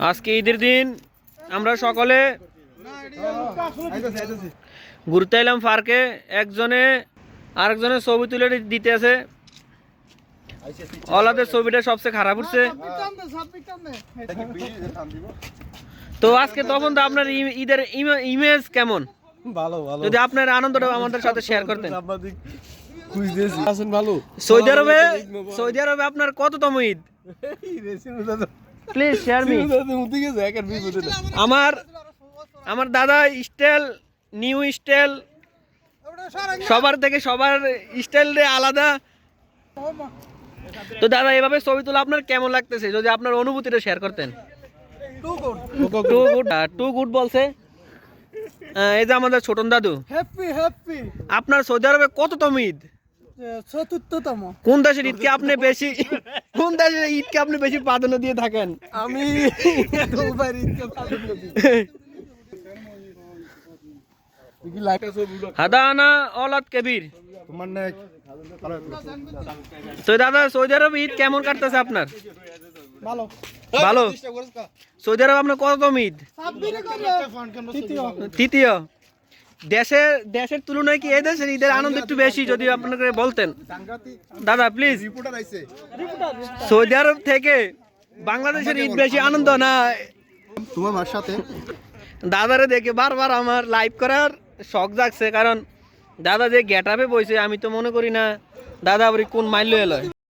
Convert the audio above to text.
আজকে ঈদের দিন আমরা সকলে ঘুরতে এলাম পার্কে। একজনে আরেকজনের ছবি তুলে দিতে আছে। ওলাদের ছবিটা সবচেয়ে খারাপ উঠছে। তো আজকে তখন তো আপনার ঈদের ইমেজ কেমন? ভালো ভালো। যদি আপনার আনন্দটা আমাদের সাথে শেয়ার করতেন। সৌদি আরবে আপনার কততম ঈদ? Please share me. আমার দাদা স্টাইল, নিউ স্টাইল, সবার থেকে সবার স্টাইল আলাদা। তো দাদা এভাবে ছবি তোলা আপনার কেমন লাগতেছে? যদি আপনার অনুভূতিটা শেয়ার করতেন। টু গুড বলছে। এই যে আমাদের ছোটন দাদু। আপনার সৌদি আরবে কততম ঈদ? চতুর্থতম। কোন দেশের ঈদকে আপনি বেশি প্রাধান্য দিয়ে থাকেন? আমি হাদানা ওলাদ কবির। তো দাদা সৌদি আরব ঈদ কেমন কাটতেছে আপনার? ভালো ভালো। সৌদি আরব আপনার কততম ঈদ? তৃতীয়। দেশের তুলনায় কি এই দেশের ঈদের আনন্দ একটু বেশি? যদি আপনাকে বলতেন দাদা প্লিজ। সৌদি আরব থেকে বাংলাদেশের ঈদ বেশি আনন্দ না? তোমার মার সাথে দাদারে দেখে বারবার আমার লাইভ করার শখ জাগছে, কারণ দাদা যে গেট আপে বইছে আমি তো মনে করি না দাদা আবার কোন মাইল এলো।